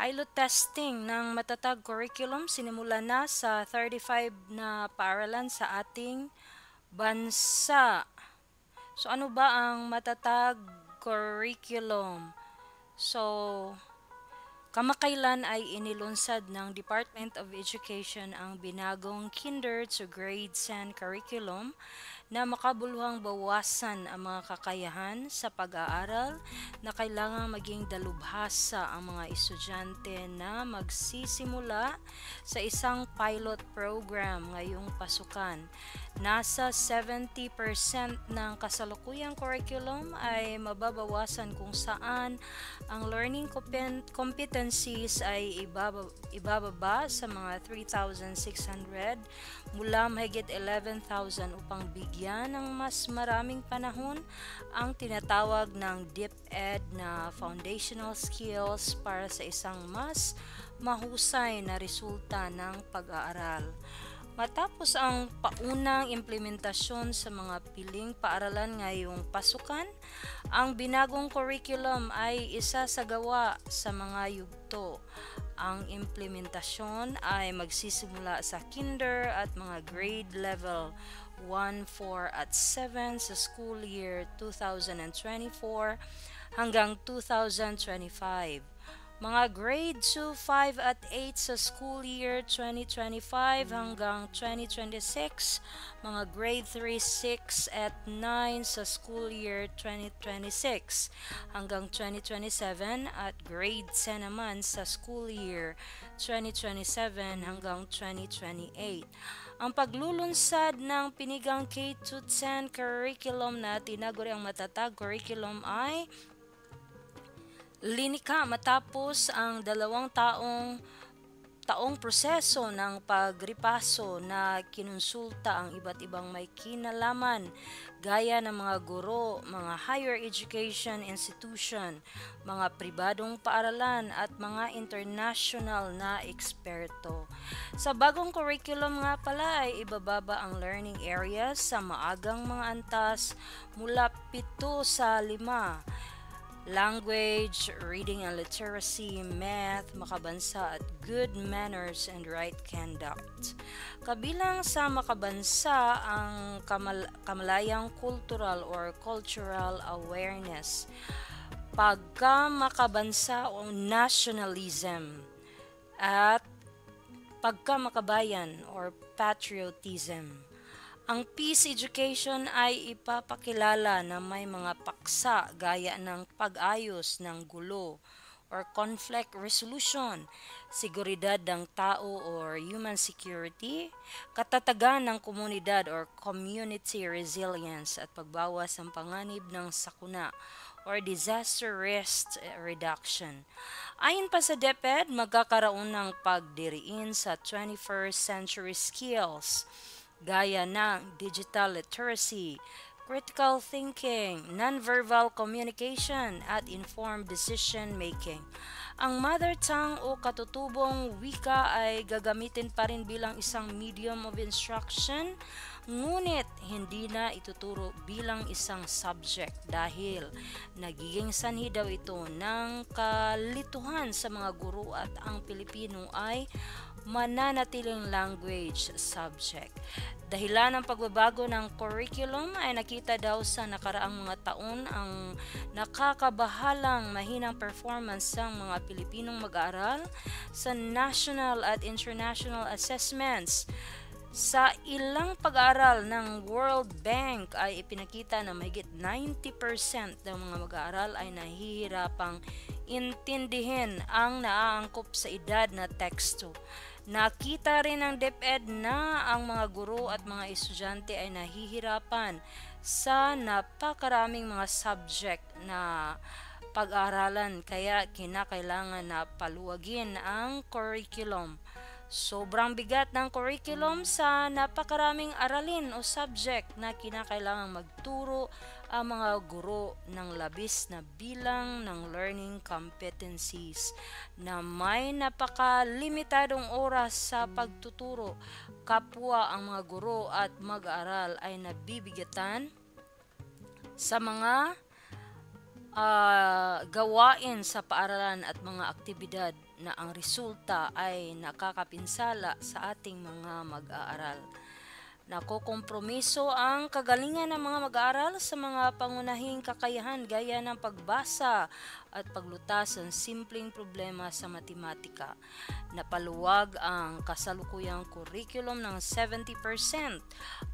Pilot testing ng matatag curriculum sinimula na sa 35 na paaralan sa ating bansa. So ano ba ang matatag curriculum? So kamakailan ay inilunsad ng Department of Education ang binagong Kinder to Grade 10 curriculum na makabuluhang bawasan ang mga kakayahan sa pag-aaral na kailangang maging dalubhasa ang mga estudyante na magsisimula sa isang pilot program ngayong pasukan. Nasa 70% ng kasalukuyang curriculum ay mababawasan kung saan ang learning competencies ay ibababa sa mga 3,600 mula mahigit 11,000 upang bigyan ng mas maraming panahon ang tinatawag ng DepEd na foundational skills para sa isang mas mahusay na resulta ng pag-aaral. Matapos ang paunang implementasyon sa mga piling paaralan ngayong pasukan, ang binagong curriculum ay isasagawa sa mga yugto. Ang implementasyon ay magsisimula sa kinder at mga grade level 1, 4 at 7 sa school year 2024 hanggang 2025. Mga grade 2, 5 at 8 sa school year 2025 hanggang 2026, mga grade 3, 6 at 9 sa school year 2026 hanggang 2027 at grade 10 naman sa school year 2027 hanggang 2028. Ang paglulunsad ng pinigang K-10 curriculum na tinaguri ang matatag curriculum ay linika matapos ang taong proseso ng pagripaso na kinonsulta ang iba't ibang may kinalaman gaya ng mga guro, mga higher education institution, mga pribadong paaralan at mga international na eksperto. Sa bagong curriculum nga pala ay ibababa ang learning areas sa maagang mga antas mula 7 sa 5: language, reading and literacy, math, makabansa at good manners and right conduct. Kabilang sa makabansa ang kamalayang cultural or cultural awareness, pagkamakabansa o nationalism, at pagkamakabayan or patriotism. Ang peace education ay ipapakilala na may mga paksa gaya ng pag-ayos ng gulo or conflict resolution, seguridad ng tao or human security, katatagan ng komunidad or community resilience at pagbawas ng panganib ng sakuna or disaster risk reduction. Ayon pa sa DepEd, magkakaroon ng pagdiriin sa 21st century skills gaya ng digital literacy, critical thinking, nonverbal communication, at informed decision making. Ang mother tongue o katutubong wika ay gagamitin pa rin bilang isang medium of instruction, ngunit hindi na ituturo bilang isang subject dahil nagiging sanhi daw ito ng kalituhan sa mga guro at ang Pilipino ay mananatiling language subject. Dahilan ng pagbabago ng curriculum ay nakita daw sa nakaraang mga taon ang nakakabahalang mahinang performance ng mga Pilipinong mag-aaral sa national at international assessments. Sa ilang pag-aaral ng World Bank ay ipinakita na mahigit 90% ng mga mag-aaral ay nahihirapang intindihin ang naaangkop sa edad na teksto. Nakita rin ng DepEd na ang mga guro at mga estudyante ay nahihirapan sa napakaraming mga subject na pag-aralan kaya kinakailangan na paluwagin ang curriculum. Sobrang bigat ng curriculum sa napakaraming aralin o subject na kinakailangang magturo ang mga guro ng labis na bilang ng learning competencies na may napakalimitadong oras sa pagtuturo. Kapwa ang mga guro at mag-aaral ay nabibigatan sa mga gawain sa paaralan at mga aktibidad na ang resulta ay nakakapinsala sa ating mga mag-aaral. Nakokompromiso ang kagalingan ng mga mag-aaral sa mga pangunahing kakayahan gaya ng pagbasa at paglutas ng simpleng problema sa matematika. Napaluwag ang kasalukuyang curriculum ng 70%.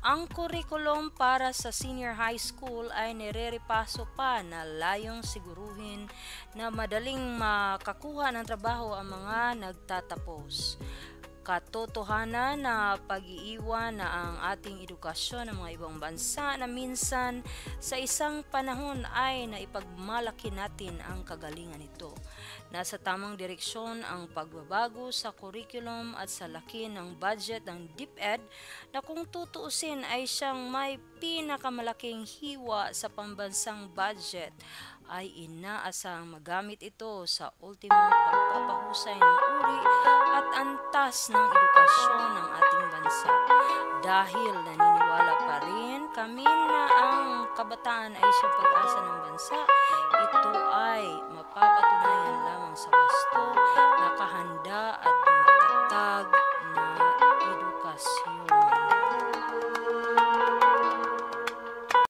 Ang curriculum para sa senior high school ay nire-repaso pa na layong siguruhin na madaling makakuha ng trabaho ang mga nagtatapos. Katotohanan na pag-iiwan na ang ating edukasyon ng mga ibang bansa na minsan sa isang panahon ay naipagmalaki natin ang kagalingan nito. Nasa tamang direksyon ang pagbabago sa curriculum at sa laki ng budget ng DepEd na kung tutuusin ay siyang may pinakamalaking hiwa sa pambansang budget ay inaasahang magamit ito sa ultimong pagpapahusay ng uri at antas ng edukasyon ng ating bansa. Dahil naniniwala pa rin kami na ang kabataan ay siyang pag-asa ng bansa,